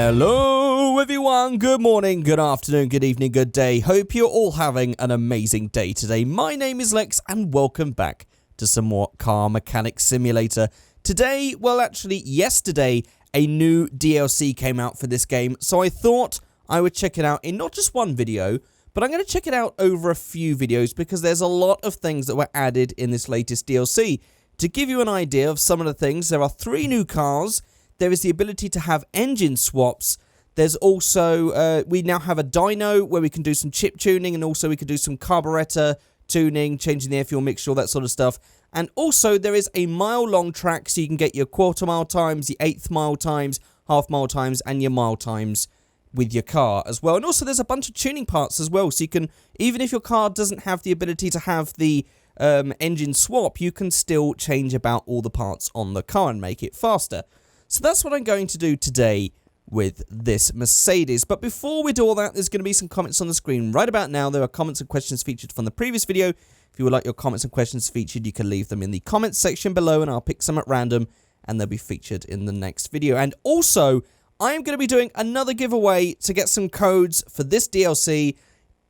Hello everyone, good morning, good afternoon, good evening, good day. Hope you're all having an amazing day today. My name is Lex and welcome back to some more Car Mechanic Simulator. Today, well actually yesterday, a new DLC came out for this game, so I thought I would check it out in not just one video, but I'm going to check it out over a few videos because there's a lot of things that were added in this latest DLC. To give you an idea of some of the things, there are 3 new cars. There is the ability to have engine swaps. There's also, we now have a dyno where we can do some chip tuning, and also we can do some carburetor tuning, changing the air fuel mixture, all that sort of stuff. And also there is a mile-long track, so you can get your quarter-mile times, your eighth-mile times, half-mile times, and your mile times with your car as well. And also there's a bunch of tuning parts as well, so you can, even if your car doesn't have the ability to have the engine swap, you can still change about all the parts on the car and make it faster. So that's what I'm going to do today with this Mercedes. But before we do all that, there's going to be some comments on the screen right about now. There are comments and questions featured from the previous video. If you would like your comments and questions featured, you can leave them in the comments section below, and I'll pick some at random, and they'll be featured in the next video. And also, I'm going to be doing another giveaway to get some codes for this DLC.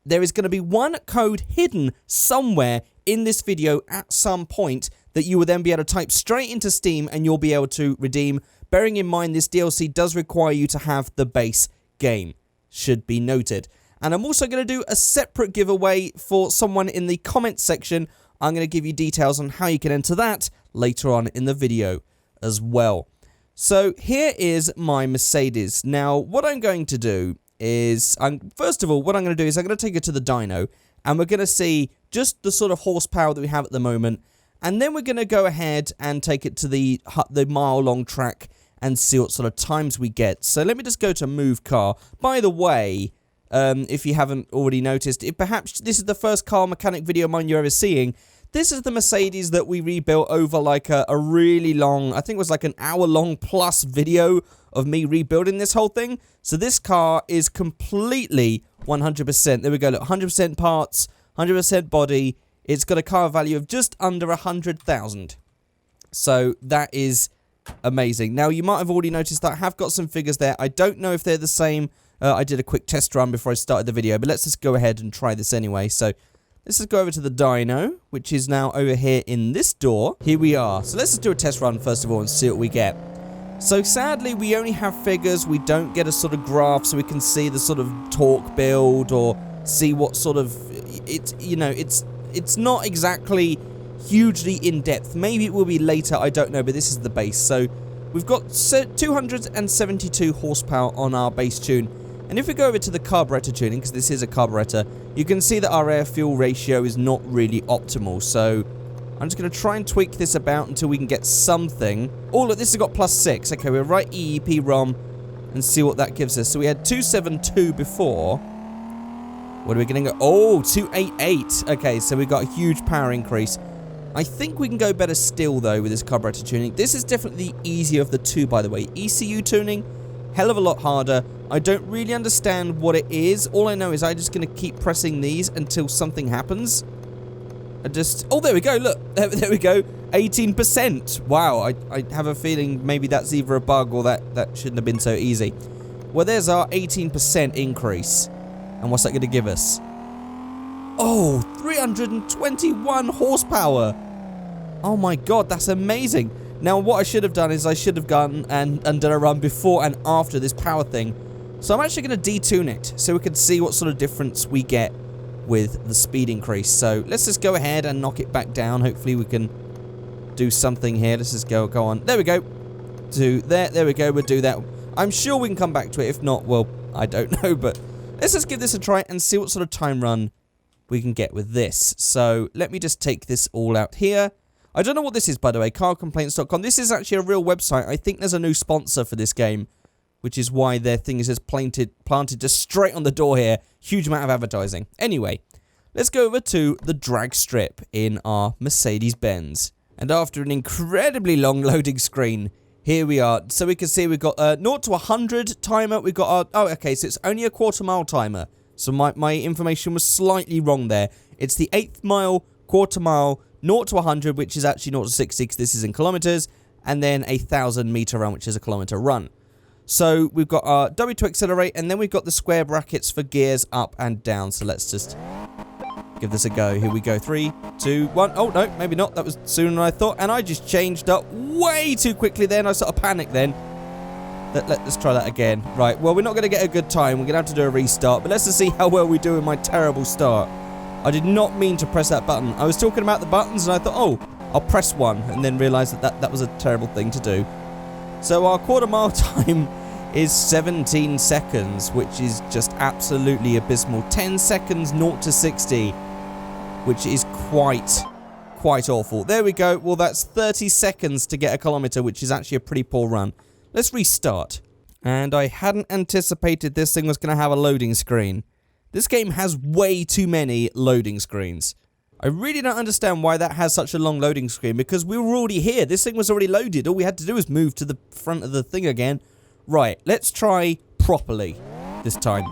There is going to be one code hidden somewhere in this video at some point that you will then be able to type straight into Steam, and you'll be able to redeem. Bearing in mind, this DLC does require you to have the base game, should be noted. And I'm also going to do a separate giveaway for someone in the comments section. I'm going to give you details on how you can enter that later on in the video as well. So here is my Mercedes. Now, what I'm going to do is, first of all, what I'm going to do is I'm going to take it to the dyno, and we're going to see just the sort of horsepower that we have at the moment. And then we're going to go ahead and take it to the mile-long track and see what sort of times we get. So let me just go to Move Car. By the way, if you haven't already noticed, if perhaps this is the first car mechanic video of mine you're ever seeing, this is the Mercedes that we rebuilt over like a really long, I think it was like an hour-long plus video of me rebuilding this whole thing. So this car is completely 100%. There we go, look, 100% parts, 100% body. It's got a car value of just under 100,000. So that is amazing. Now, you might have already noticed that I have got some figures there. I don't know if they're the same. I did a quick test run before I started the video, but let's just go ahead and try this anyway. So let's just go over to the dyno, which is now over here in this door. Here we are. So let's just do a test run first of all and see what we get. So sadly, we only have figures. We don't get a sort of graph so we can see the sort of torque build or see what sort of, it's not exactly hugely in-depth. Maybe it will be later, I don't know, but this is the base. So we've got 272 horsepower on our base tune. And if we go over to the carburetor tuning, because this is a carburetor, you can see that our air-fuel ratio is not really optimal. So I'm just going to try and tweak this about until we can get something. Oh, look, this has got +6. Okay, we'll write EEP ROM and see what that gives us. So we had 272 before. What are we going to go? Oh, 288. Okay, so we got a huge power increase. I think we can go better still, though, with this carburetor tuning. This is definitely the easier of the two, by the way. ECU tuning, hell of a lot harder. I don't really understand what it is. All I know is I'm just going to keep pressing these until something happens. Oh, there we go. Look, there we go. 18%. Wow, I have a feeling maybe that's either a bug or that shouldn't have been so easy. Well, there's our 18% increase. And what's that going to give us? Oh, 321 horsepower. Oh my god, that's amazing. Now, what I should have done is I should have gone and done a run before and after this power thing. So I'm actually going to detune it so we can see what sort of difference we get with the speed increase. So let's just go ahead and knock it back down. Hopefully we can do something here. Let's just go on. There we go. There we go. We'll do that. I'm sure we can come back to it. If not, well, I don't know, but let's just give this a try and see what sort of time run we can get with this. So let me just take this all out here. I don't know what this is, by the way, carcomplaints.com. This is actually a real website. I think there's a new sponsor for this game, which is why their thing is just planted just straight on the door here. Huge amount of advertising. Anyway, let's go over to the drag strip in our Mercedes-Benz. And after an incredibly long loading screen, here we are. So we can see we've got 0 to 100 timer. We've got our... Oh, okay, so it's only a quarter-mile timer. So my information was slightly wrong there. It's the 8th mile, quarter mile, 0 to 100, which is actually 0 to 60, because this is in kilometers, and then a 1,000 meter run, which is a kilometer run. So we've got our W to accelerate, and then we've got the square brackets for gears up and down. So let's just give this a go. Here we go. 3, 2, 1. Oh, no, maybe not. That was sooner than I thought. And I just changed up way too quickly then. I sort of panicked then. Let's try that again. Right, well, we're not going to get a good time. We're going to have to do a restart. But let's just see how well we do in my terrible start. I did not mean to press that button. I was talking about the buttons, and I thought, oh, I'll press one. And then realised that was a terrible thing to do. So our quarter mile time is 17 seconds, which is just absolutely abysmal. 10 seconds 0 to 60, which is quite awful. There we go. Well, that's 30 seconds to get a kilometre, which is actually a pretty poor run. Let's restart. And I hadn't anticipated this thing was going to have a loading screen. This game has way too many loading screens. I really don't understand why that has such a long loading screen, because we were already here. This thing was already loaded. All we had to do was move to the front of the thing again. Right, let's try properly this time.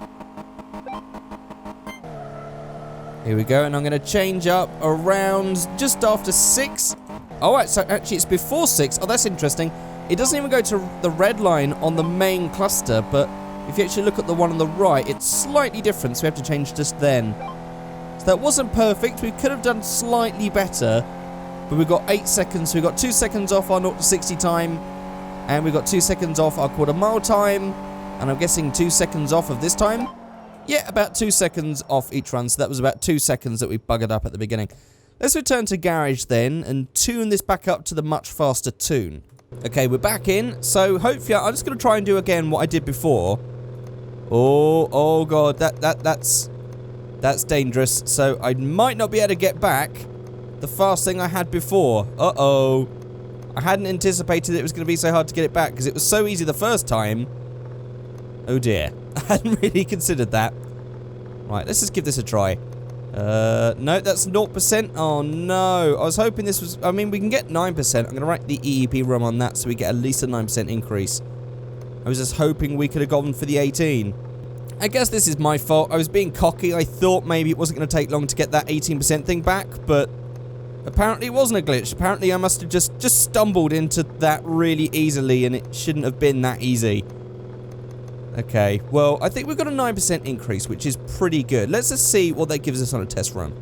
Here we go, and I'm going to change up around just after 6. Oh, right, so actually it's before 6. Oh, that's interesting. It doesn't even go to the red line on the main cluster, but if you actually look at the one on the right, it's slightly different, so we have to change just then. So that wasn't perfect. We could have done slightly better, but we've got 8 seconds. So we've got 2 seconds off our 0 to 60 time, and we've got 2 seconds off our quarter mile time, and I'm guessing 2 seconds off of this time. Yeah, about 2 seconds off each run, so that was about 2 seconds that we buggered up at the beginning. Let's return to garage then, and tune this back up to the much faster tune. Okay, we're back in, so hopefully I'm just going to try and do again what I did before. Oh god, that's dangerous. So I might not be able to get back the fast thing I had before. Uh-oh. I hadn't anticipated it was going to be so hard to get it back, because it was so easy the first time. Oh dear. I hadn't really considered that. Right, let's just give this a try. No, that's 0%. Oh no. I was hoping this was... I mean, we can get 9%. I'm going to write the EEP ROM on that so we get at least a 9% increase. I was just hoping we could have gone for the 18. I guess this is my fault. I was being cocky. I thought maybe it wasn't going to take long to get that 18% thing back, but apparently it wasn't a glitch. Apparently I must have just stumbled into that really easily, and it shouldn't have been that easy. Okay, well, I think we've got a 9% increase, which is pretty good. Let's just see what that gives us on a test run.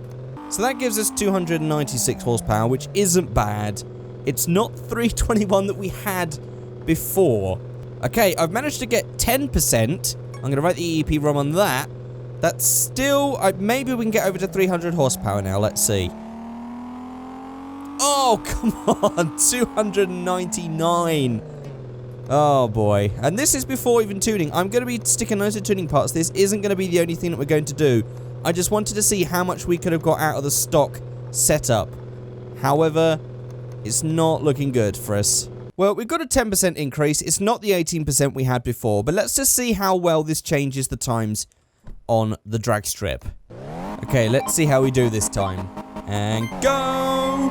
So that gives us 296 horsepower, which isn't bad. It's not 321 that we had before. Okay, I've managed to get 10%. I'm going to write the EEP ROM on that. That's still... maybe we can get over to 300 horsepower now. Let's see. Oh, come on. 299. Oh, boy. And this is before even tuning. I'm going to be sticking those to tuning parts. This isn't going to be the only thing that we're going to do. I just wanted to see how much we could have got out of the stock setup. However, it's not looking good for us. Well, we've got a 10% increase. It's not the 18% we had before, but let's just see how well this changes the times on the drag strip. Okay, let's see how we do this time. And go!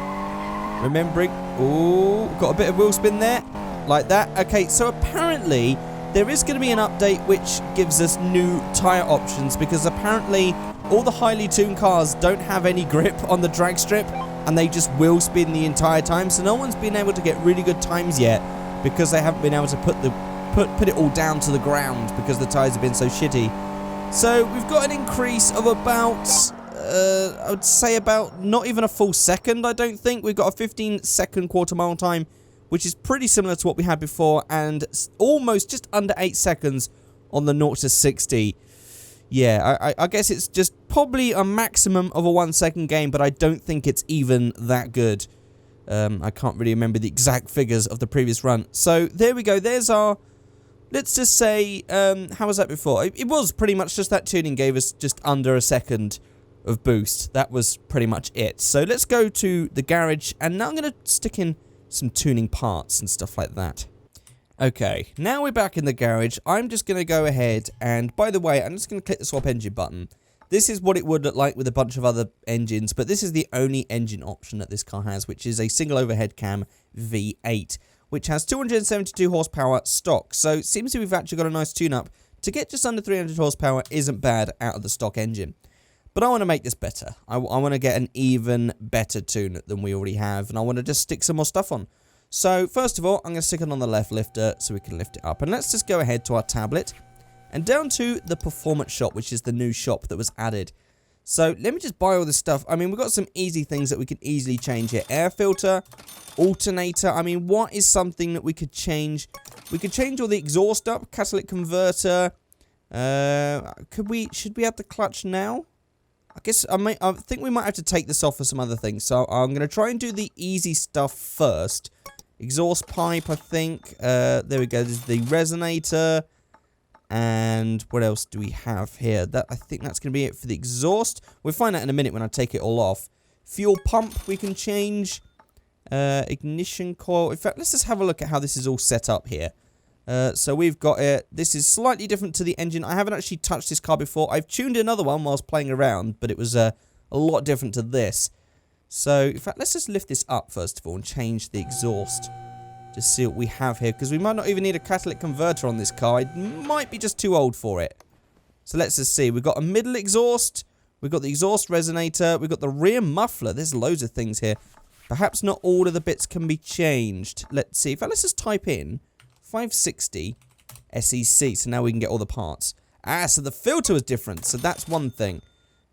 Remembering... Ooh, got a bit of wheel spin there. Like that. Okay, so apparently there is going to be an update which gives us new tyre options, because apparently all the highly tuned cars don't have any grip on the drag strip, and they just wheel spin the entire time, so no one's been able to get really good times yet because they haven't been able to put it all down to the ground because the tyres have been so shitty. So we've got an increase of about I would say about not even a full second. I don't think we've got a 15-second quarter mile time, which is pretty similar to what we had before, and almost just under 8 seconds on the 0 to 60. Yeah, I guess it's just probably a maximum of a 1 second game, but I don't think it's even that good. I can't really remember the exact figures of the previous run. So there we go. There's our, let's just say, how was that before? It was pretty much just that tuning gave us just under a second of boost. That was pretty much it. So let's go to the garage, and now I'm going to stick in some tuning parts and stuff like that. Okay, now we're back in the garage. I'm just going to go ahead, and by the way, I'm just going to click the swap engine button. This is what it would look like with a bunch of other engines, but this is the only engine option that this car has, which is a single overhead cam V8, which has 272 horsepower stock. So it seems we've actually got a nice tune-up. To get just under 300 horsepower isn't bad out of the stock engine. But I want to make this better. I want to get an even better tune than we already have, and I want to just stick some more stuff on. So first of all, I'm going to stick it on the left lifter so we can lift it up. And let's just go ahead to our tablet and down to the performance shop, which is the new shop that was added. So let me just buy all this stuff. I mean, we've got some easy things that we can easily change here. Air filter, alternator. I mean, what is something that we could change? We could change all the exhaust up, catalytic converter. Should we add the clutch now? I think we might have to take this off for some other things. So I'm going to try and do the easy stuff first. Exhaust pipe, I think. There we go. This is the resonator. And what else do we have here? I think that's going to be it for the exhaust. We'll find out in a minute when I take it all off. Fuel pump we can change. Ignition coil. In fact, let's just have a look at how this is all set up here. So we've got it. This is slightly different to the engine. I haven't actually touched this car before. I've tuned another one whilst playing around, but it was a lot different to this. So, in fact, let's just lift this up first of all and change the exhaust. Just see what we have here, because we might not even need a catalytic converter on this car. It might be just too old for it. So let's just see. We've got a middle exhaust. We've got the exhaust resonator. We've got the rear muffler. There's loads of things here. Perhaps not all of the bits can be changed. Let's see. In fact, let's just type in 560 SEC. So now we can get all the parts. So the filter was different. So that's one thing.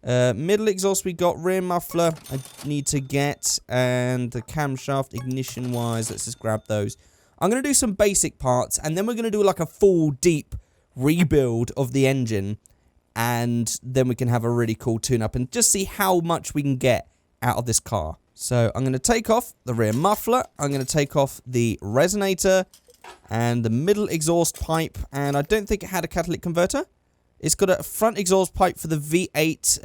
Middle exhaust we got, rear muffler I need to get, and the camshaft ignition wise, let's just grab those. I'm going to do some basic parts, and then we're going to do like a full deep rebuild of the engine, and then we can have a really cool tune-up and just see how much we can get out of this car. So I'm going to take off the rear muffler, I'm going to take off the resonator, and the middle exhaust pipe, and I don't think it had a catalytic converter. It's got a front exhaust pipe for the V8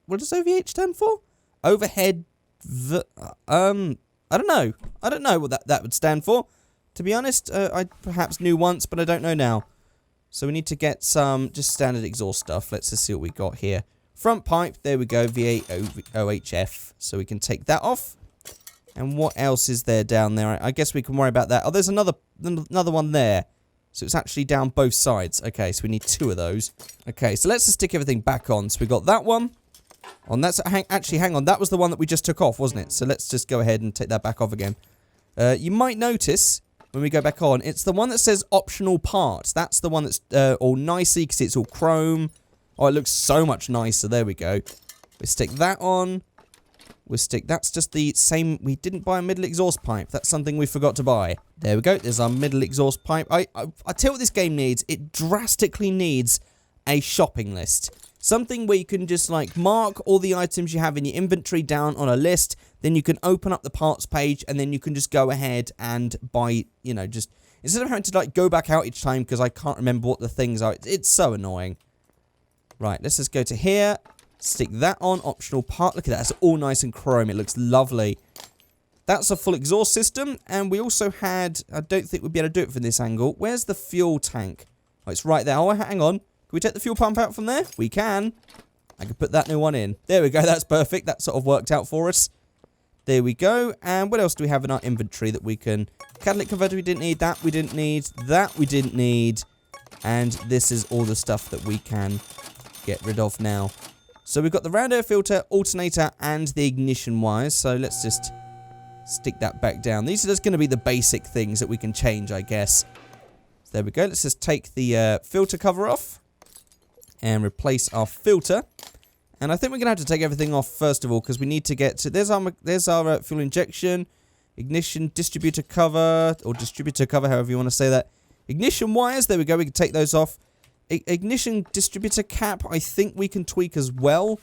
what does OVH stand for? Overhead. I don't know. I don't know what that would stand for. To be honest, I perhaps knew once, but I don't know now. So we need to get some just standard exhaust stuff. Let's just see what we got here. Front pipe. There we go. V8 OHF. So we can take that off. And what else is there down there? I guess we can worry about that. Oh, there's another one there. So it's actually down both sides. Okay, so we need 2 of those. Okay, so let's just stick everything back on. So we got that one. Actually, hang on. That was the one that we just took off, wasn't it? So let's just go ahead and take that back off again. You might notice when we go back on, it's the one that says optional parts. That's the one that's all nicey because it's all chrome. Oh, it looks so much nicer. There we go. We stick that on. That's just the same. We didn't buy a middle exhaust pipe. That's something we forgot to buy. There we go. There's our middle exhaust pipe. I tell you what this game needs. It drastically needs a shopping list. Something where you can just like mark all the items you have in your inventory down on a list. Then you can open up the parts page and then you can just go ahead and buy, you know, just instead of having to like go back out each time because I can't remember what the things are. It's so annoying. Right, let's just go to here. Stick that on, optional part. Look at that, it's all nice and chrome. It looks lovely. That's a full exhaust system. And we also had, I don't think we'd be able to do it from this angle. Where's the fuel tank? Oh, it's right there. Oh, hang on. Can we take the fuel pump out from there? We can. I can put that new one in. There we go, that's perfect. That sort of worked out for us. There we go. And what else do we have in our inventory that we can... Catalytic converter, we didn't need. That we didn't need. That we didn't need. And this is all the stuff that we can get rid of now. So we've got the round air filter, alternator, and the ignition wires. So let's just stick that back down. These are just going to be the basic things that we can change, I guess. So there we go. Let's just take the filter cover off and replace our filter. And I think we're going to have to take everything off first of all because we need to get to... There's our fuel injection, ignition, distributor cover, or distributor cover, however you want to say that. Ignition wires, there we go. We can take those off. Ignition distributor cap, I think we can tweak as well.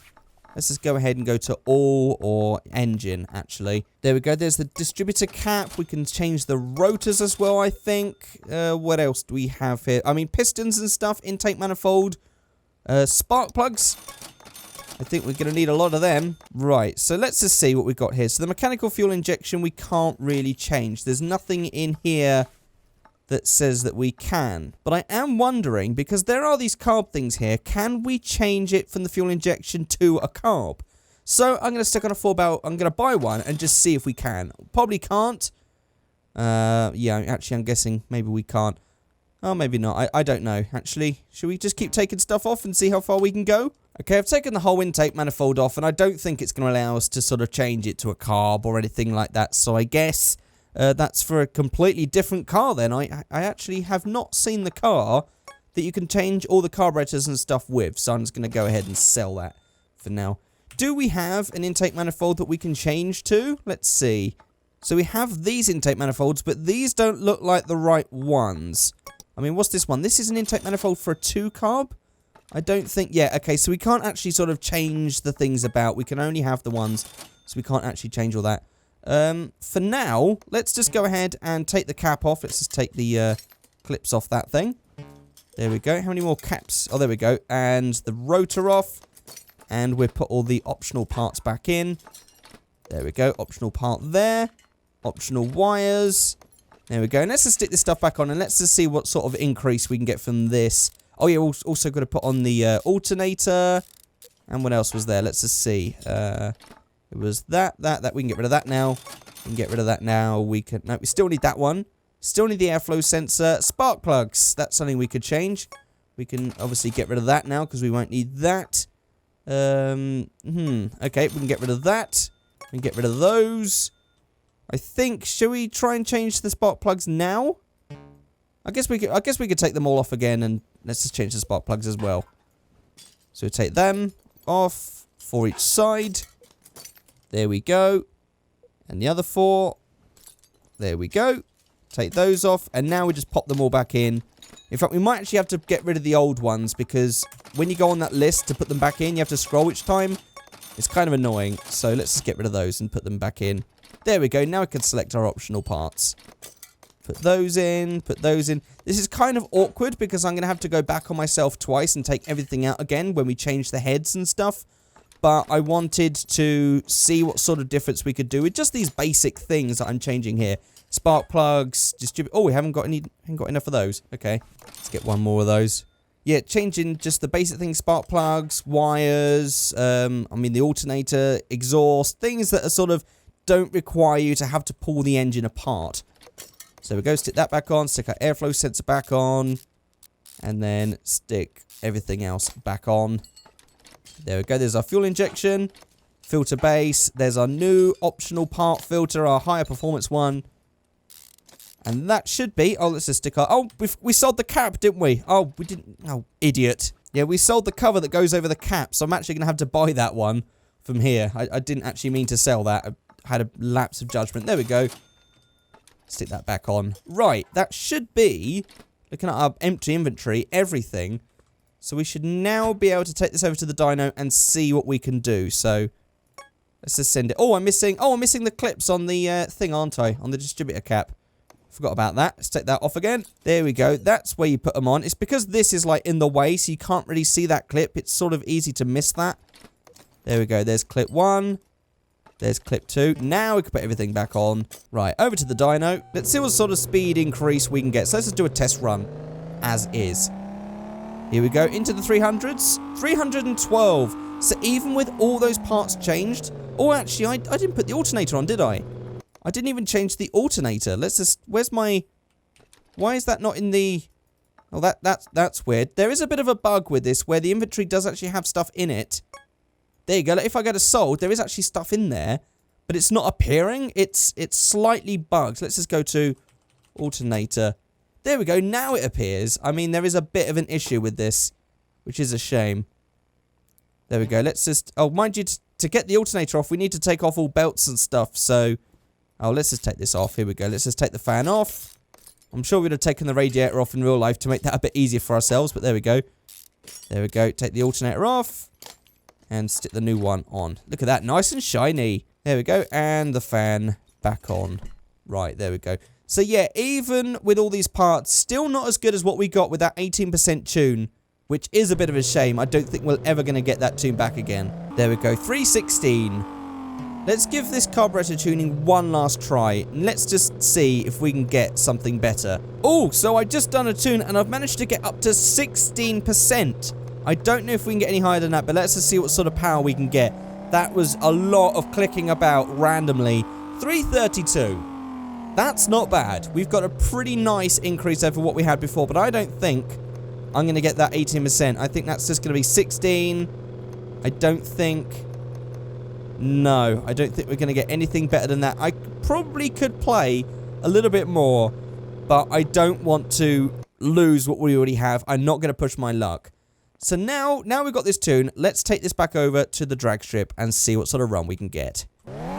Let's just go ahead and go to all or engine, actually. There we go. There's the distributor cap. We can change the rotors as well, I think. What else do we have here? I mean, pistons and stuff, intake manifold, spark plugs. I think we're going to need a lot of them. Right, so let's just see what we've got here. So the mechanical fuel injection, we can't really change. There's nothing in here that says that we can. But I am wondering, because there are these carb things here, can we change it from the fuel injection to a carb? So I'm going to stick on a 4-barrel. I'm going to buy one and just see if we can. Probably can't. Yeah, actually I'm guessing maybe we can't. Oh, maybe not. I don't know, actually. Should we just keep taking stuff off and see how far we can go? Okay, I've taken the whole intake manifold off, and I don't think it's going to allow us to sort of change it to a carb or anything like that. So I guess that's for a completely different car then. I actually have not seen the car that you can change all the carburetors and stuff with. So I'm just going to go ahead and sell that for now. Do we have an intake manifold that we can change to? Let's see. So we have these intake manifolds, but these don't look like the right ones. I mean, what's this one? This is an intake manifold for a 2-carb? I don't think... Yeah, okay, so we can't actually sort of change the things about. We can only have the ones, so we can't actually change all that. For now, let's just go ahead and take the cap off. Let's just take the clips off that thing. There we go. How many more caps? Oh, there we go. And the rotor off. And we'll put all the optional parts back in. There we go. Optional part there. Optional wires. There we go. And let's just stick this stuff back on. And let's just see what sort of increase we can get from this. Oh, yeah. We're also got to put on the alternator. And what else was there? Let's just see. It was that. We can get rid of that now. We can get rid of that now. We can... No, we still need that one. Still need the airflow sensor. Spark plugs. That's something we could change. We can obviously get rid of that now because we won't need that. Okay, we can get rid of that. We can get rid of those. I think, should we try and change the spark plugs now? I guess we could take them all off again, and let's just change the spark plugs as well. So we take them off for each side. There we go. And the other 4. There we go. Take those off, and now we just pop them all back in. In fact, we might actually have to get rid of the old ones, because when you go on that list to put them back in, you have to scroll each time. It's kind of annoying, so let's just get rid of those and put them back in. There we go, now we can select our optional parts. Put those in, put those in. This is kind of awkward, because I'm going to have to go back on myself twice and take everything out again when we change the heads and stuff. But I wanted to see what sort of difference we could do with just these basic things that I'm changing here. Spark plugs, distribute... Oh, we haven't got enough of those. Okay, let's get one more of those. Yeah, changing just the basic things. Spark plugs, wires, I mean the alternator, exhaust. Things that are sort of don't require you to have to pull the engine apart. So we go stick that back on, stick our airflow sensor back on. And then stick everything else back on. There we go, there's our fuel injection. Filter base. There's our new optional part filter, our higher performance one. And that should be... Oh, let's just stick our... Oh, we sold the cap, didn't we? Oh, we didn't... Oh, idiot. Yeah, we sold the cover that goes over the cap, so I'm actually going to have to buy that one from here. I didn't actually mean to sell that. I had a lapse of judgment. There we go. Stick that back on. Right, that should be... Looking at our empty inventory, everything. So we should now be able to take this over to the dyno and see what we can do. So... Let's just send it. Oh, I'm missing the clips on the thing, aren't I? On the distributor cap. Forgot about that. Let's take that off again. There we go. That's where you put them on. It's because this is like in the way, so you can't really see that clip. It's sort of easy to miss that. There we go. There's clip 1. There's clip 2. Now we can put everything back on. Right, over to the dyno. Let's see what sort of speed increase we can get. So let's just do a test run as is. Here we go. Into the 300s. 312. So even with all those parts changed... Oh, actually, I didn't put the alternator on, did I? I didn't even change the alternator. Let's just... Where's my... Why is that not in the... Oh, that's weird. There is a bit of a bug with this where the inventory does actually have stuff in it. There you go. If I go to sold, there is actually stuff in there. But it's not appearing. It's slightly bugged. Let's just go to alternator. There we go. Now it appears. I mean, there is a bit of an issue with this, which is a shame. There we go. Let's just... Oh, mind you, to get the alternator off, we need to take off all belts and stuff. So... Oh, let's just take this off. Here we go. Let's just take the fan off. I'm sure we would have taken the radiator off in real life to make that a bit easier for ourselves, but there we go. There we go. Take the alternator off. And stick the new one on. Look at that. Nice and shiny. There we go. And the fan back on. Right, there we go. So yeah, even with all these parts, still not as good as what we got with that 18% tune, which is a bit of a shame. I don't think we're ever going to get that tune back again. There we go. 316. Let's give this carburetor tuning one last try, and let's just see if we can get something better. Oh, so I just done a tune, and I've managed to get up to 16%. I don't know if we can get any higher than that, but let's just see what sort of power we can get. That was a lot of clicking about randomly. 332. That's not bad. We've got a pretty nice increase over what we had before, but I don't think I'm going to get that 18%. I think that's just going to be 16. I don't think... No, I don't think we're going to get anything better than that. I probably could play a little bit more, but I don't want to lose what we already have. I'm not going to push my luck. So now we've got this tune, let's take this back over to the drag strip and see what sort of run we can get.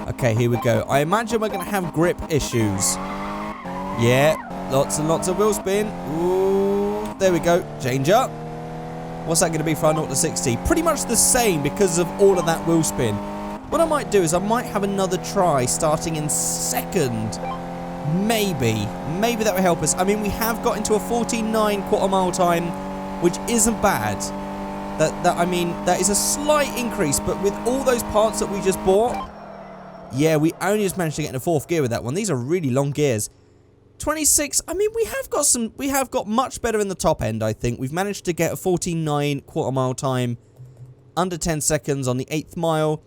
Okay, here we go. I imagine we're going to have grip issues. Yeah, lots and lots of wheel spin. Ooh, there we go. Change up. What's that going to be for our 0 to 60? Pretty much the same because of all of that wheel spin. What I might do is I might have another try starting in second. Maybe that will help us. I mean, we have got into a 14.9 quarter mile time, which isn't bad. I mean, that is a slight increase, but with all those parts that we just bought, yeah, we only just managed to get into 4th gear with that one. These are really long gears. 26, I mean, we have got much better in the top end, I think. We've managed to get a 14.9 quarter mile time, under 10 seconds on the 8th mile.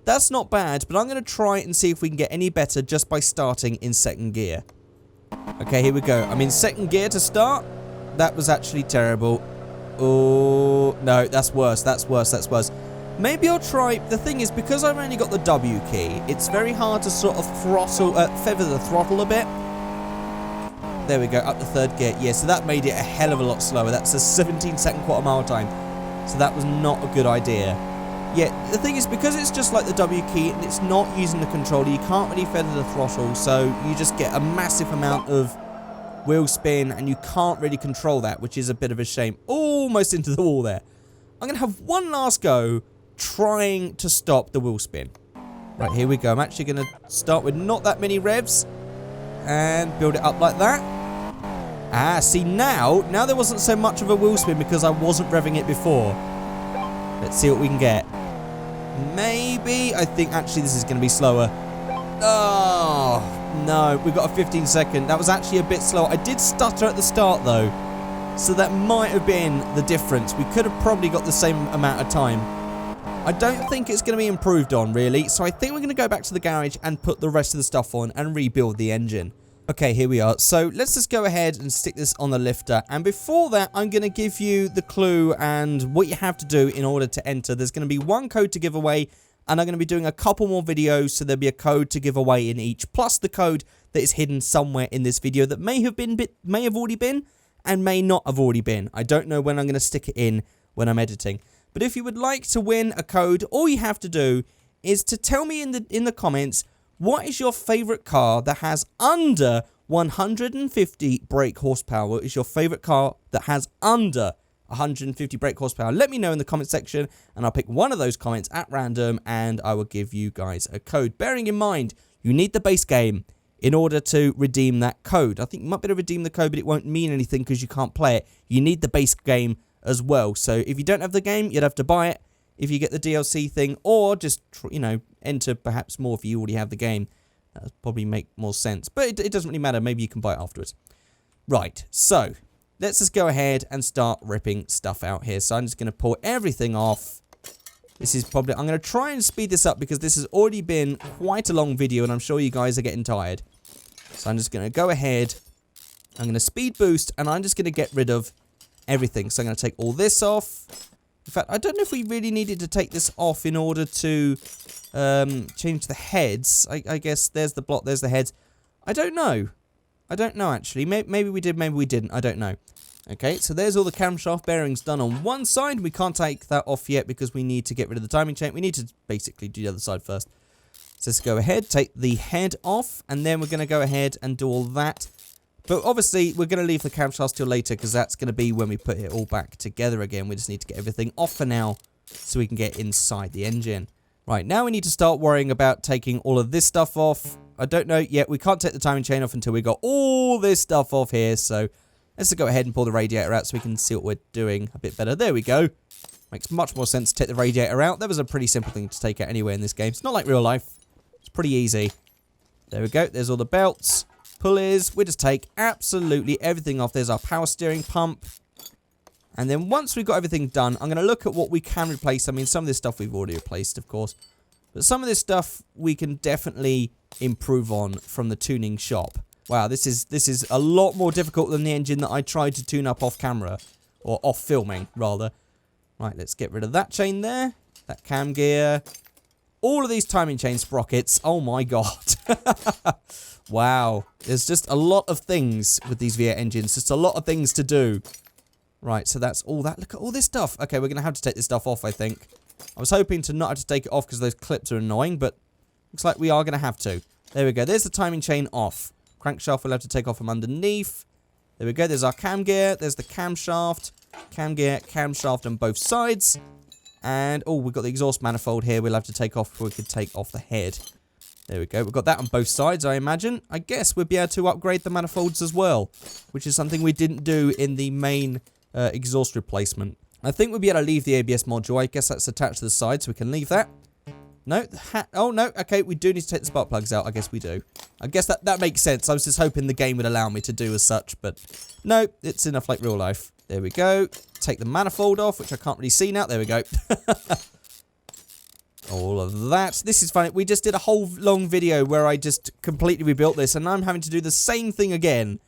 That's not bad, but I'm going to try and see if we can get any better just by starting in 2nd gear. Okay, here we go. I'm in 2nd gear to start. That was actually terrible. Oh, no, that's worse. That's worse. That's worse. Maybe I'll try... The thing is, because I've only got the W key, it's very hard to sort of feather the throttle a bit. There we go, up to 3rd gear. Yeah, so that made it a hell of a lot slower. That's a 17-second quarter mile time. So that was not a good idea. Yeah, the thing is, because it's just like the W key and it's not using the controller, you can't really feather the throttle, so you just get a massive amount of wheel spin and you can't really control that, which is a bit of a shame. Almost into the wall there. I'm going to have one last go trying to stop the wheel spin. Right, here we go. I'm actually going to start with not that many revs and build it up like that. Ah, see, now there wasn't so much of a wheel spin because I wasn't revving it before. Let's see what we can get. Maybe. I think actually this is going to be slower. Oh, no. We've got a 15-second. That was actually a bit slow. I did stutter at the start, though. So that might have been the difference. We could have probably got the same amount of time. I don't think it's going to be improved on, really. So I think we're going to go back to the garage and put the rest of the stuff on and rebuild the engine. Okay, here we are. So let's just go ahead and stick this on the lifter. And before that, I'm going to give you the clue and what you have to do in order to enter. There's going to be one code to give away, and I'm going to be doing a couple more videos, so there'll be a code to give away in each, plus the code that is hidden somewhere in this video that may have already been, and may not have already been. I don't know when I'm going to stick it in when I'm editing. But if you would like to win a code, all you have to do is to tell me in the comments, what is your favourite car that has under 150 brake horsepower? What is your favourite car that has under 150 brake horsepower? Let me know in the comment section, and I'll pick one of those comments at random, and I will give you guys a code. Bearing in mind, you need the base game in order to redeem that code. I think you might be able to redeem the code, but it won't mean anything because you can't play it. You need the base game as well. So if you don't have the game, you'd have to buy it if you get the DLC thing, or just, you know, enter perhaps more if you already have the game. That would probably make more sense, but it doesn't really matter. Maybe you can buy it afterwards. Right, so let's just go ahead and start ripping stuff out here. So I'm just going to pull everything off. This is probably, I'm going to try and speed this up because this has already been quite a long video and I'm sure you guys are getting tired. So I'm just going to go ahead. I'm going to speed boost and I'm just going to get rid of everything. So I'm going to take all this off. In fact, I don't know if we really needed to take this off in order to change the heads. I guess there's the block, there's the heads. I don't know. I don't know, actually. Maybe we did, maybe we didn't. I don't know. Okay, so there's all the camshaft bearings done on one side. We can't take that off yet because we need to get rid of the timing chain. We need to basically do the other side first. So let's go ahead, take the head off, and then we're going to go ahead and do all that. But obviously, we're going to leave the camshafts till later because that's going to be when we put it all back together again. We just need to get everything off for now so we can get inside the engine. Right, now we need to start worrying about taking all of this stuff off. I don't know yet. We can't take the timing chain off until we got all this stuff off here. So let's just go ahead and pull the radiator out so we can see what we're doing a bit better. There we go. Makes much more sense to take the radiator out. That was a pretty simple thing to take out anyway in this game. It's not like real life. It's pretty easy. There we go. There's all the belts, pulleys. We just take absolutely everything off. There's our power steering pump. And then once we've got everything done, I'm going to look at what we can replace. I mean, some of this stuff we've already replaced, of course. But some of this stuff we can definitely improve on from the tuning shop. Wow, this is a lot more difficult than the engine that I tried to tune up off camera. Or off filming, rather. Right, let's get rid of that chain there. That cam gear. All of these timing chain sprockets. Oh my god. Wow. There's just a lot of things with these V8 engines. Just a lot of things to do. Right, so that's all that. Look at all this stuff. Okay, we're going to have to take this stuff off, I think. I was hoping to not have to take it off because those clips are annoying, but looks like we are going to have to. There we go. There's the timing chain off. Crankshaft we'll have to take off from underneath. There we go. There's our cam gear. There's the camshaft. Cam gear, camshaft on both sides. And, oh, we've got the exhaust manifold here. We'll have to take off before we could take off the head. There we go. We've got that on both sides, I imagine. I guess we'll be able to upgrade the manifolds as well, which is something we didn't do in the main exhaust replacement. I think we'll be able to leave the ABS module. I guess that's attached to the side, so we can leave that. No, oh no, okay, we do need to take the spark plugs out. I guess we do. I guess that makes sense. I was just hoping the game would allow me to do as such, but no, it's enough like real life. There we go. Take the manifold off, which I can't really see now. There we go. All of that. This is funny. We just did a whole long video where I just completely rebuilt this, and I'm having to do the same thing again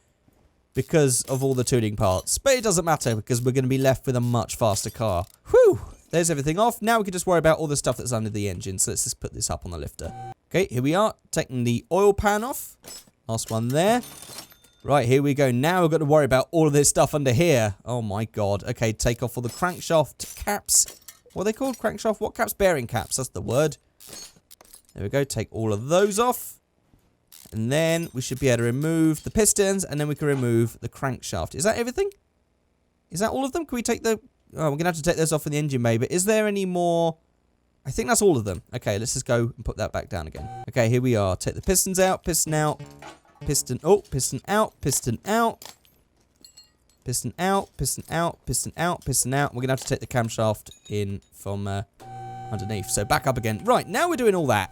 because of all the tuning parts. But it doesn't matter because we're going to be left with a much faster car. Whew! There's everything off. Now we can just worry about all the stuff that's under the engine. So let's just put this up on the lifter. Okay, here we are. Taking the oil pan off. Last one there. Right, here we go. Now we've got to worry about all of this stuff under here. Oh my god. Okay, take off all the crankshaft caps. What are they called? Crankshaft? What caps? Bearing caps. That's the word. There we go. Take all of those off. And then we should be able to remove the pistons. And then we can remove the crankshaft. Is that everything? Is that all of them? Can we take the... Oh, we're going to have to take those off in the engine bay. But is there any more? I think that's all of them. Okay, let's just go and put that back down again. Okay, here we are. Take the pistons out. Piston out. Piston. Oh, piston out. Piston out. Piston out. Piston out. Piston out. Piston out. We're going to have to take the camshaft in from underneath. So back up again. Right, now we're doing all that.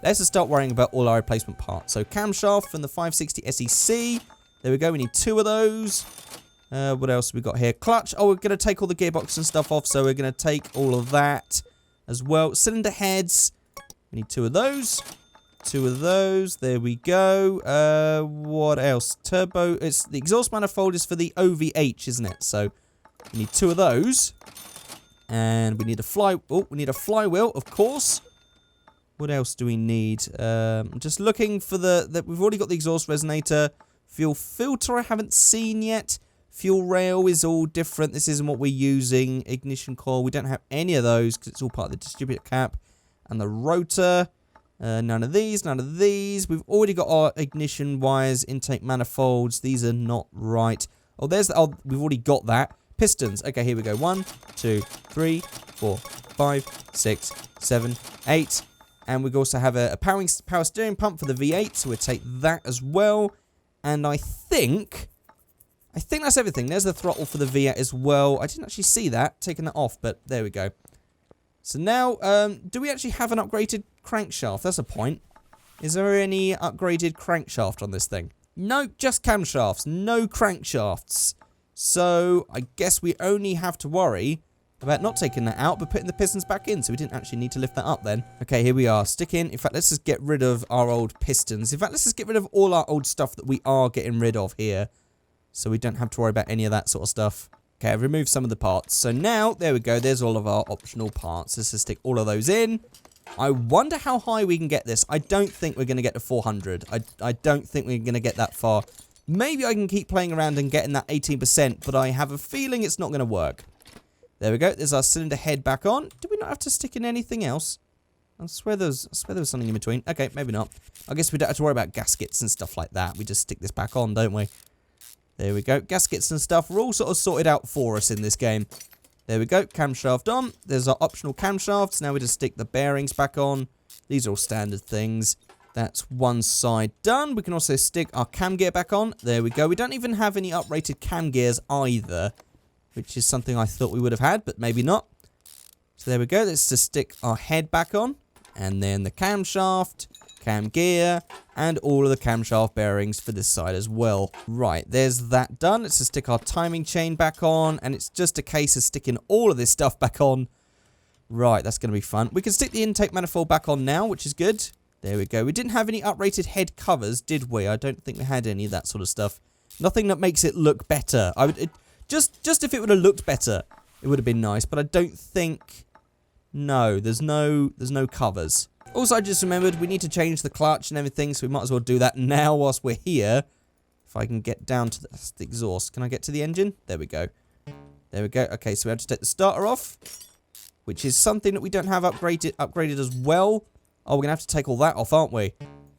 Let's just start worrying about all our replacement parts. So camshaft from the 560 SEC. There we go. We need 2 of those. What else have we got here? Clutch. Oh, we're going to take all the gearbox and stuff off. So we're going to take all of that as well. Cylinder heads. We need 2 of those. 2 of those. There we go. What else? Turbo. It's the exhaust manifold is for the OVH, isn't it? So we need 2 of those. And we need a we need a flywheel, of course. What else do we need? I'm just looking for we've already got the exhaust resonator. Fuel filter I haven't seen yet. Fuel rail is all different. This isn't what we're using. Ignition coil. We don't have any of those because it's all part of the distributor cap. And the rotor. None of these. None of these. We've already got our ignition wires, intake manifolds. These are not right. Oh, we've already got that. Pistons. Okay, here we go. 1, 2, 3, 4, 5, 6, 7, 8. And we also have a power steering pump for the V8. So we'll take that as well. And I think that's everything. There's the throttle for the V8 as well. I didn't actually see that, taking that off, but there we go. So now, do we actually have an upgraded crankshaft? That's a point. Is there any upgraded crankshaft on this thing? No, just camshafts. No crankshafts. So I guess we only have to worry about not taking that out, but putting the pistons back in. So we didn't actually need to lift that up then. Okay, here we are. Stick in. In fact, let's just get rid of our old pistons. In fact, let's just get rid of all our old stuff that we are getting rid of here. So we don't have to worry about any of that sort of stuff. Okay, I've removed some of the parts. So now, there we go. There's all of our optional parts. Let's just stick all of those in. I wonder how high we can get this. I don't think we're going to get to 400. I don't think we're going to get that far. Maybe I can keep playing around and getting that 18%, but I have a feeling it's not going to work. There we go. There's our cylinder head back on. Do we not have to stick in anything else? I swear there was something in between. Okay, maybe not. I guess we don't have to worry about gaskets and stuff like that. We just stick this back on, don't we? There we go. Gaskets and stuff are all sort of sorted out for us in this game. There we go. Camshaft on. There's our optional camshafts. Now we just stick the bearings back on. These are all standard things. That's one side done. We can also stick our cam gear back on. There we go. We don't even have any uprated cam gears either, which is something I thought we would have had, but maybe not. So there we go. Let's just stick our head back on. And then the camshaft, cam gear, and all of the camshaft bearings for this side as well. Right, there's that done. Let's just stick our timing chain back on, and it's just a case of sticking all of this stuff back on. Right, that's going to be fun. We can stick the intake manifold back on now, which is good. There we go. We didn't have any uprated head covers, did we? I don't think we had any of that sort of stuff. Nothing that makes it look better. Just if it would have looked better, it would have been nice. But I don't think... No, there's no covers. Also, I just remembered we need to change the clutch and everything, so we might as well do that now whilst we're here. If I can get down to the exhaust. Can I get to the engine? There we go. There we go. Okay, so we have to take the starter off, which is something that we don't have upgraded as well. Oh, we're going to have to take all that off, aren't we?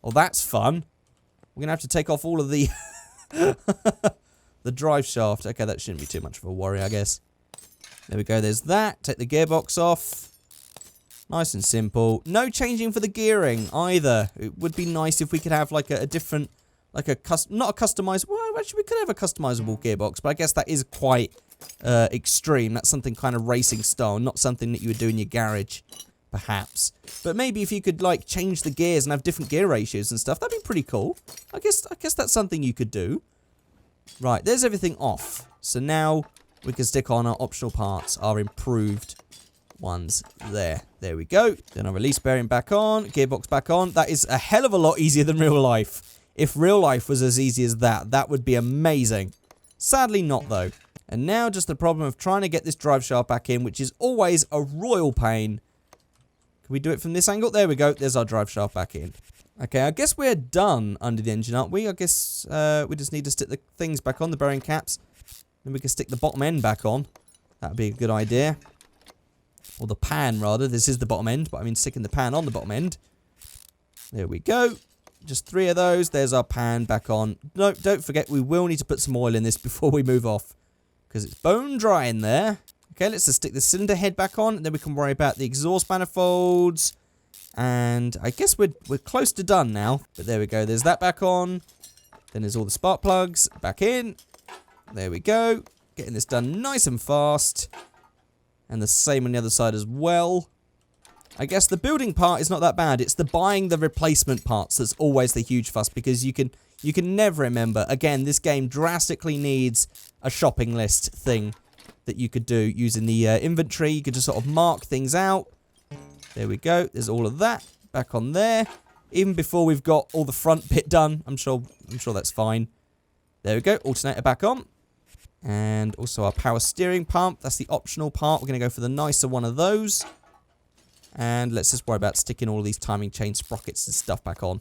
Oh, that's fun. We're going to have to take off all of the the drive shaft. Okay, that shouldn't be too much of a worry, I guess. There we go. There's that. Take the gearbox off. Nice and simple. No changing for the gearing either. It would be nice if we could have like a different, like not a customized. Well, actually, we could have a customizable gearbox, but I guess that is quite extreme. That's something kind of racing style, not something that you would do in your garage, perhaps. But maybe if you could like change the gears and have different gear ratios and stuff, that'd be pretty cool. I guess that's something you could do. Right, there's everything off. So now we can stick on our optional parts, our improved ones there. There we go. Then our release bearing back on, gearbox back on. That is a hell of a lot easier than real life. If real life was as easy as that, that would be amazing. Sadly not though. And now just the problem of trying to get this drive shaft back in, which is always a royal pain. Can we do it from this angle? There we go. There's our drive shaft back in. Okay, I guess we're done under the engine, aren't we? I guess we just need to stick the things back on, the bearing caps. Then we can stick the bottom end back on. That would be a good idea. Or the pan, rather. This is the bottom end, but I mean sticking the pan on the bottom end. There we go. Just 3 of those. There's our pan back on. No, don't forget, we will need to put some oil in this before we move off, because it's bone dry in there. Okay, let's just stick the cylinder head back on, and then we can worry about the exhaust manifolds. And I guess we're close to done now. But there we go. There's that back on. Then there's all the spark plugs back in. There we go. Getting this done nice and fast. And the same on the other side as well. I guess the building part is not that bad. It's the buying the replacement parts that's always the huge fuss, because you can never remember. Again, this game drastically needs a shopping list thing that you could do using the inventory. You could just sort of mark things out. There we go. There's all of that back on there. Even before we've got all the front bit done, I'm sure that's fine. There we go. Alternator back on. And also our power steering pump. That's the optional part. We're going to go for the nicer one of those. And let's just worry about sticking all of these timing chain sprockets and stuff back on.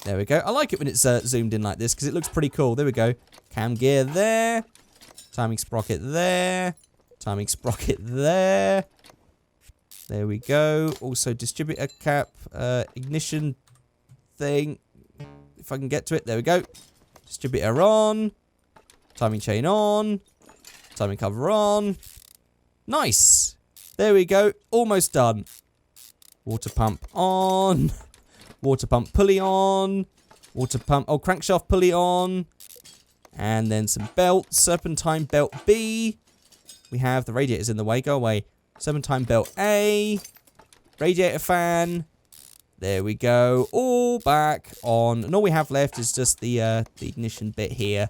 There we go. I like it when it's zoomed in like this, because it looks pretty cool. There we go. Cam gear there. Timing sprocket there. Timing sprocket there. There we go. Also distributor cap, ignition thing. If I can get to it. There we go. Distributor on. Timing chain on. Timing cover on. Nice. There we go. Almost done. Water pump on. Water pump pulley on. Water pump. Oh, crankshaft pulley on. And then some belts. Serpentine belt B. We have the radiators in the way. Go away. Serpentine belt A. Radiator fan. There we go. All back on. And all we have left is just the ignition bit here.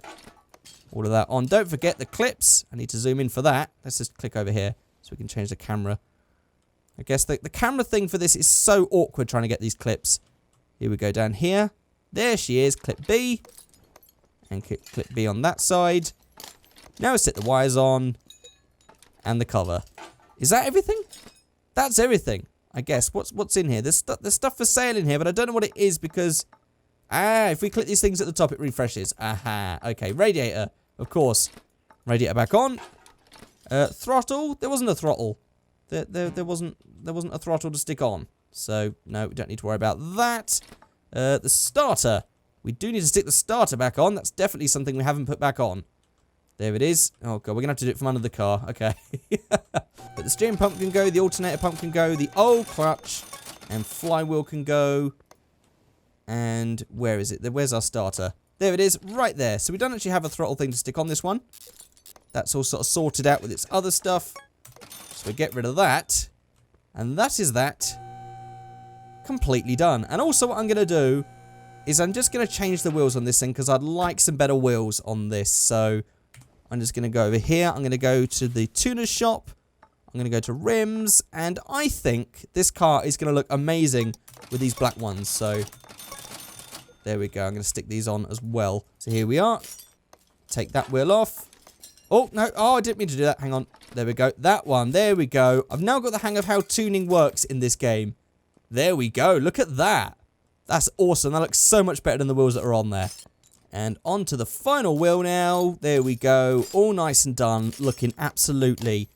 All of that on. Don't forget the clips. I need to zoom in for that. Let's just click over here so we can change the camera. I guess the camera thing for this is so awkward trying to get these clips. Here we go down here. There she is. Clip B. And clip B on that side. Now let's set the wires on. And the cover. Is that everything? That's everything, I guess. What's in here? There's stuff for sale in here, but I don't know what it is because... if we click these things at the top, it refreshes. Aha. Okay, radiator. Of course. Radiator back on. Throttle. There wasn't a throttle. There wasn't a throttle to stick on. So, no, we don't need to worry about that. The starter. We do need to stick the starter back on. That's definitely something we haven't put back on. There it is. Oh, God, we're going to have to do it from under the car. Okay. But the steering pump can go. The alternator pump can go. The old clutch and flywheel can go. And where is it? Where's our starter? There it is, right there. So we don't actually have a throttle thing to stick on this one. That's all sort of sorted out with its other stuff. So we get rid of that. And that is that. Completely done. And also what I'm going to do is I'm just going to change the wheels on this thing because I'd like some better wheels on this. So I'm just going to go over here. I'm going to go to the tuner's shop. I'm going to go to rims, and I think this car is going to look amazing with these black ones. So there we go. I'm going to stick these on as well. So here we are. Take that wheel off. Oh, no. Oh, I didn't mean to do that. Hang on. There we go. That one. There we go. I've now got the hang of how tuning works in this game. There we go. Look at that. That's awesome. That looks so much better than the wheels that are on there. And on to the final wheel now. There we go. All nice and done. Looking absolutely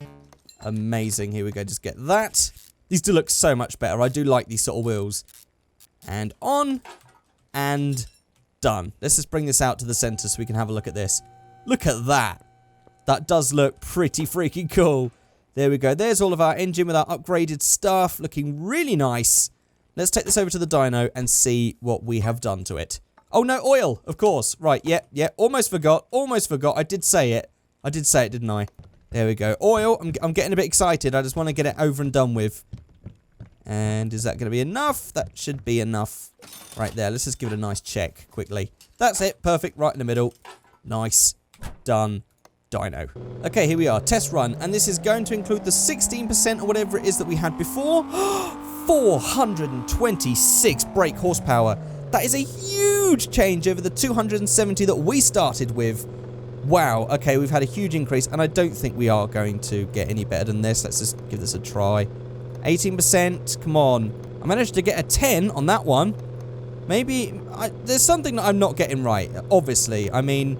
amazing. Here we go. Just get that. These do look so much better. I do like these sort of wheels. And on. And done. Let's just bring this out to the center so we can have a look at this. Look at that. That does look pretty freaking cool. There we go. There's all of our engine with our upgraded stuff. Looking really nice. Let's take this over to the dyno and see what we have done to it. Oh, no, oil, of course. Right, yeah. Almost forgot. I did say it. I did say it, didn't I? There we go. Oil. I'm getting a bit excited. I just want to get it over and done with. And is that going to be enough? That should be enough. Right there. Let's just give it a nice check quickly. That's it. Perfect. Right in the middle. Nice. Done. Dyno. Okay, here we are. Test run. And this is going to include the 16% or whatever it is that we had before. 426 brake horsepower. That is a huge change over the 270 that we started with. Wow. Okay, we've had a huge increase. And I don't think we are going to get any better than this. Let's just give this a try. 18%. Come on. I managed to get a 10 on that one. Maybe there's something that I'm not getting right. Obviously. I mean,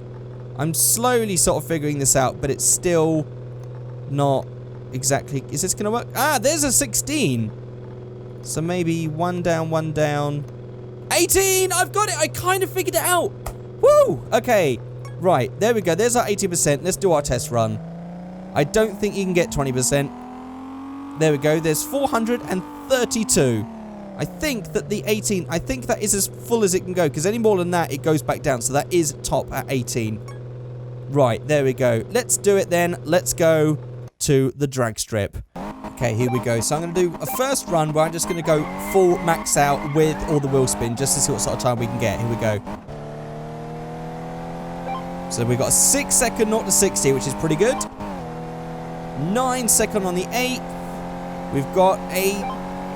I'm slowly sort of figuring this out, but it's still not exactly... Is this going to work? Ah, there's a 16. So maybe one down, 18! I've got it! I kind of figured it out! Woo! Okay. Right, there we go. There's our 80%. Let's do our test run. I don't think you can get 20%. There we go. There's 432. I think that the 18... I think that is as full as it can go, because any more than that, it goes back down. So that is top at 18. Right, there we go. Let's do it then. Let's go to the drag strip. Okay, here we go. So I'm going to do a first run where I'm just going to go full max out with all the wheel spin just to see what sort of time we can get. Here we go. So we've got a 6-second 0 to 60, which is pretty good. 9-second on the 8th. We've got a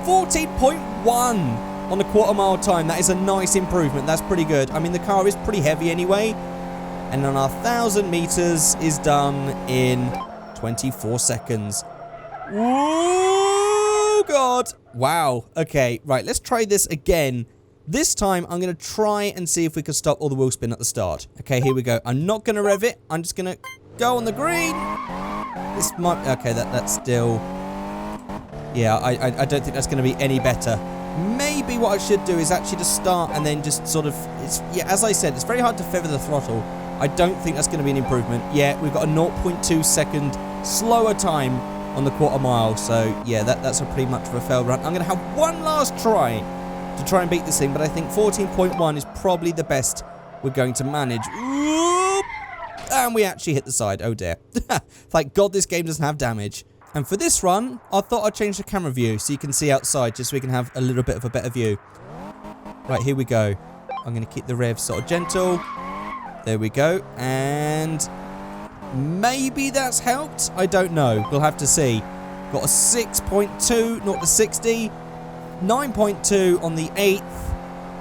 14.1 on the quarter-mile time. That is a nice improvement. That's pretty good. I mean, the car is pretty heavy anyway. And on our 1,000 meters is done in 24 seconds. Oh, God. Wow. Okay, right. Let's try this again. This time, I'm going to try and see if we can stop all the wheel spin at the start. Okay, here we go. I'm not going to rev it. I'm just going to go on the green. This might... Okay, that's still... Yeah, I don't think that's going to be any better. Maybe what I should do is actually just start and then just sort of... Yeah, as I said, it's very hard to feather the throttle. I don't think that's going to be an improvement. Yeah, we've got a 0.2 second slower time on the quarter mile. So, yeah, that's a pretty much of a failed run. I'm going to have one last try to try and beat this thing. But I think 14.1 is probably the best we're going to manage. Oop! And we actually hit the side. Oh, dear. Thank God this game doesn't have damage. And for this run, I thought I'd change the camera view so you can see outside just so we can have a little bit of a better view. Right, here we go. I'm going to keep the revs sort of gentle. There we go. And maybe that's helped. I don't know. We'll have to see. Got a 6.2, 0 to 60. 9.2 on the 8th.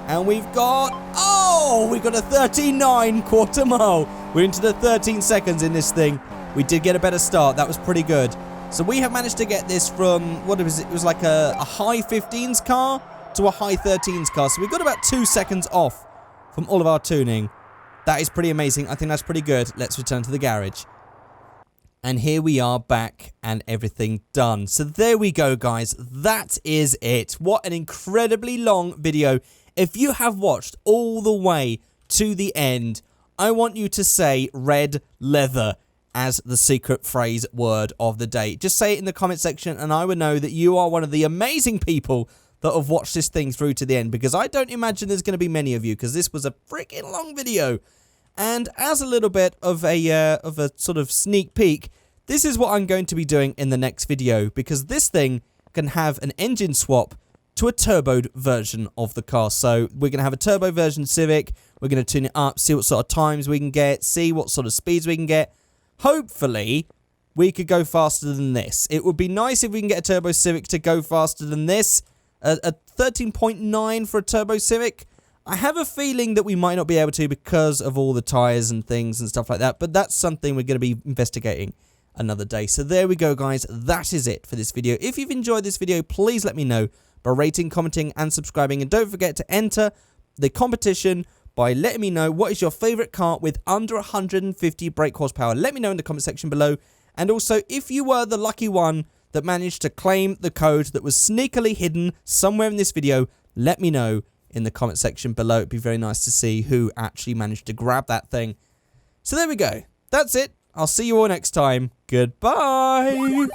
And we've got... Oh, we've got a 39 quarter mile. We're into the 13 seconds in this thing. We did get a better start. That was pretty good. So we have managed to get this from, what was it? It was like a high 15s car to a high 13s car. So we've got about 2 seconds off from all of our tuning. That is pretty amazing. I think that's pretty good. Let's return to the garage. And here we are back and everything done. So there we go, guys. That is it. What an incredibly long video. If you have watched all the way to the end, I want you to say red leather as the secret phrase word of the day. Just say it in the comment section and I will know that you are one of the amazing people that have watched this thing through to the end, because I don't imagine there's going to be many of you, because this was a freaking long video. And as a little bit of a sort of sneak peek, this is what I'm going to be doing in the next video, because this thing can have an engine swap to a turboed version of the car. So we're going to have a turbo version Civic. We're going to tune it up, see what sort of times we can get, see what sort of speeds we can get. Hopefully, we could go faster than this. It would be nice if we can get a Turbo Civic to go faster than this. A 13.9 for a Turbo Civic. I have a feeling that we might not be able to because of all the tyres and things and stuff like that, but that's something we're going to be investigating another day. So there we go, guys. That is it for this video. If you've enjoyed this video, please let me know by rating, commenting, and subscribing. And don't forget to enter the competition by letting me know what is your favourite car with under 150 brake horsepower. Let me know in the comment section below. And also, if you were the lucky one that managed to claim the code that was sneakily hidden somewhere in this video, let me know in the comment section below. It'd be very nice to see who actually managed to grab that thing. So there we go. That's it. I'll see you all next time. Goodbye.